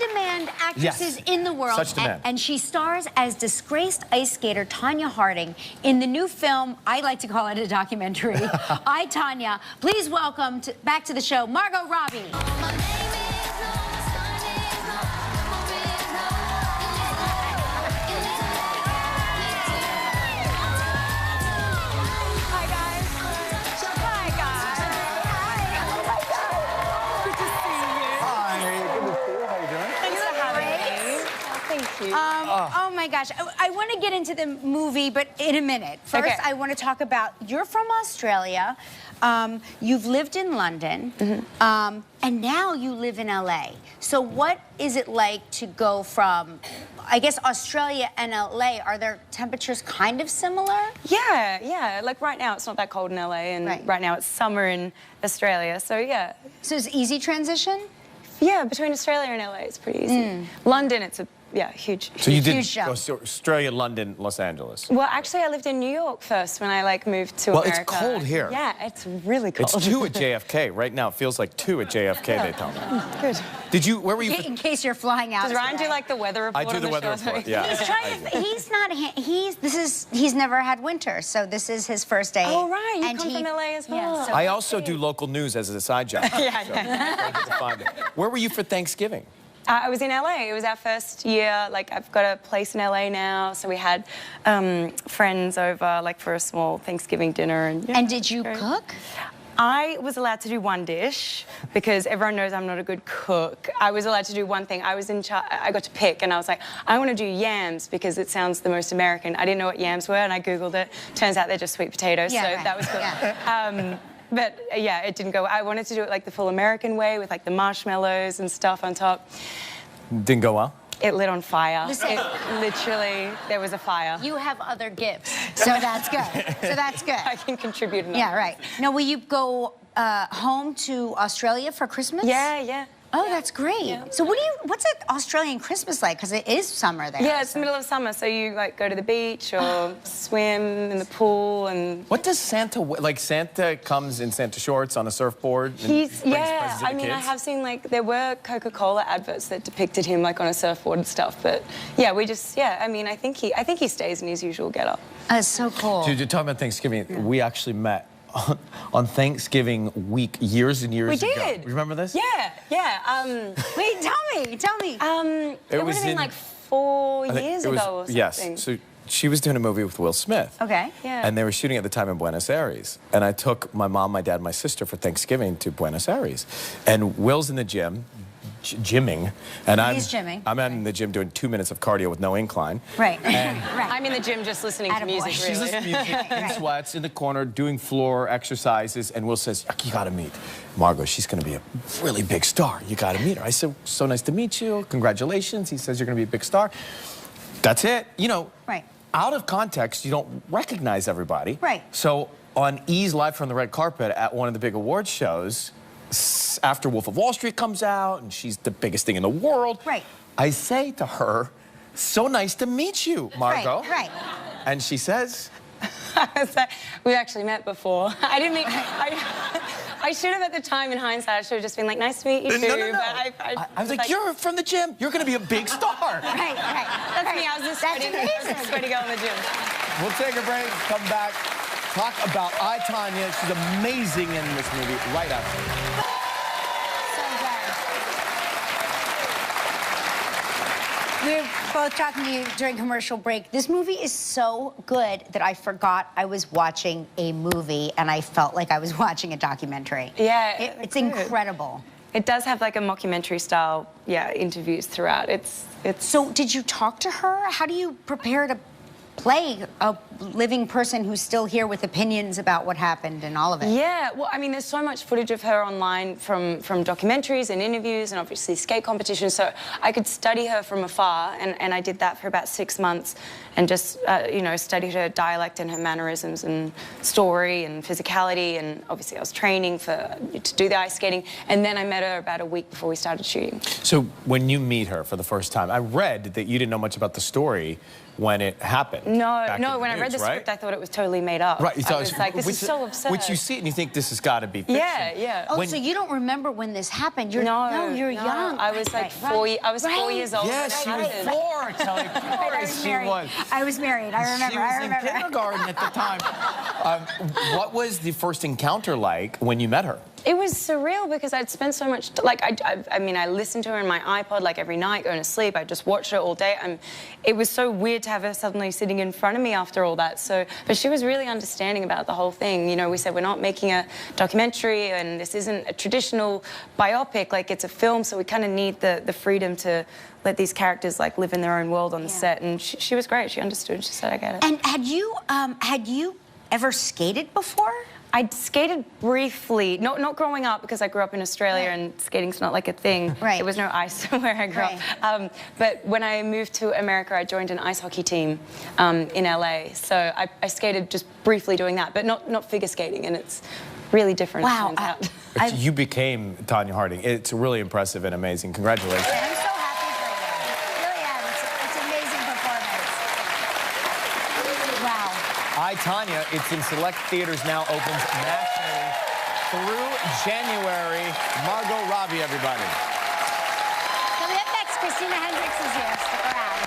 in-demand actresses in the world. Such demand. And she stars as disgraced ice skater Tanya Harding in the new film, I like to call it a documentary, I, Tanya. Please welcome back to the show, Margot Robbie. Oh my gosh, I want to get into the movie, but in a minute. First, I want to talk about, you're from Australia, you've lived in London, and now you live in LA. So what is it like to go from, I guess, Australia and LA? Are their temperatures kind of similar? Yeah. Like right now it's not that cold in LA, and right now it's summer in Australia, so yeah. So it's easy transition? Yeah, between Australia and LA it's pretty easy. London, it's a huge. So you did huge Australia, London, Los Angeles. Well, actually, I lived in New York first when I moved to America. Well, it's cold here. Yeah, it's really cold. It's 2 at JFK right now. It feels like 2 at JFK. They tell me. Good. Did you? Where were you? In case you're flying out. Does Ryan do like the weather report? I do the weather report. Yeah. He's trying to. He's never had winter, so this is his first day. Oh right, you come from LA as well. Yeah, so I also do local news as a side job. Where were you for Thanksgiving? I was in LA. It was our first year. Like, I've got a place in LA now, so we had friends over, like, for a small Thanksgiving dinner. And did you cook? I was allowed to do one dish because everyone knows I'm not a good cook. I was allowed to do one thing. I was in charge. I got to pick, and I was like, I want to do yams because it sounds the most American. I didn't know what yams were, and I Googled it. Turns out they're just sweet potatoes, so that was cool. Yeah. But yeah, it didn't go. I wanted to do it like the full American way with like the marshmallows and stuff on top. Didn't go well? It lit on fire. Literally, there was a fire. You have other gifts, so that's good. I can contribute enough. Yeah, right. Now, will you go home to Australia for Christmas? Yeah. Oh, that's great. Yeah. So what's an Australian Christmas like? Because it is summer there. Yeah, it's the middle of summer, so you like go to the beach or swim in the pool and... What does Santa, like Santa comes in Santa shorts on a surfboard? I mean, I have seen like, there were Coca-Cola adverts that depicted him like on a surfboard and stuff, but yeah, I mean, I think he stays in his usual getup. That's so cool. Dude, you're talking about Thanksgiving. We actually met on Thanksgiving week years and years ago. We did. Remember this? Yeah. Wait, tell me. It would have been like 4 years ago or something. Yes. So she was doing a movie with Will Smith. Okay. Yeah. And they were shooting at the time in Buenos Aires. And I took my mom, my dad, my sister for Thanksgiving to Buenos Aires. And Will's in the gym, gymming, and He's gymming. I'm in the gym doing 2 minutes of cardio with no incline. Right. I'm in the gym just listening to music, really. She's listening to music, in sweats, in the corner, doing floor exercises, and Will says, you gotta meet Margot. She's gonna be a really big star. You gotta meet her. I said, so nice to meet you. Congratulations. He says, you're gonna be a big star. That's it. You know, out of context, you don't recognize everybody. Right. So on E's Live from the Red Carpet at one of the big award shows, after Wolf of Wall Street comes out, and she's the biggest thing in the world. Right. I say to her, so nice to meet you, Margot. Right. And she says... We actually met before. I didn't mean... I should have at the time, in hindsight, I should have just been like, nice to meet you too. No. But I was like, you're from the gym. You're going to be a big star. Right. That's me. I was this sweaty girl in the gym. We'll take a break, come back, talk about I, Tanya. She's amazing in this movie right after. We were both talking to you during commercial break. This movie is so good that I forgot I was watching a movie and I felt like I was watching a documentary. Yeah. It's incredible. It does have like a mockumentary style, interviews throughout. It's... So did you talk to her? How do you prepare to play a living person who's still here with opinions about what happened and all of it? Yeah, well, I mean, there's so much footage of her online from documentaries and interviews and obviously skate competitions, so I could study her from afar, and I did that for about 6 months and just, you know, studied her dialect and her mannerisms and story and physicality, and obviously I was training to do the ice skating, and then I met her about a week before we started shooting. So when you meet her for the first time, I read that you didn't know much about the story when it happened. No, no. in When I read the news, right? script, I thought it was totally made up. Right. You I thought was like, this is so absurd. Which you see it and you think this has got to be fiction. Yeah, yeah. Oh, When- so you don't remember when this happened? You're, No, you're young. I was like Right, 4. I was 4 right. years old. Yes, she when it was happened. 4. Tell me, of course she was. I was married. I remember. She was I remember. in kindergarten at the time. What was the first encounter like when you met her? It was surreal because I'd spent so much, like, I mean, I listened to her on my iPod, like, every night going to sleep. I just watched her all day. It was so weird to have her suddenly sitting in front of me after all that. So, but she was really understanding about the whole thing. You know, we said, we're not making a documentary and this isn't a traditional biopic, like, it's a film, so we kind of need the freedom to let these characters, like, live in their own world on the set. And she was great. She understood. She said, I get it. And had you ever skated before? I skated briefly, not growing up because I grew up in Australia and skating's not like a thing. Right. There was no ice where I grew up. But when I moved to America, I joined an ice hockey team in LA. So I skated just briefly doing that, but not figure skating, and it's really different. Wow. It turns out. You became Tanya Harding. It's really impressive and amazing. Congratulations. I'm so happy for you. Really am. It's an amazing performance. Wow. I, Tanya, it's in select theaters now, opens nationally through January. Margot Robbie, everybody. Coming up next, Christina Hendricks is here. Stick around.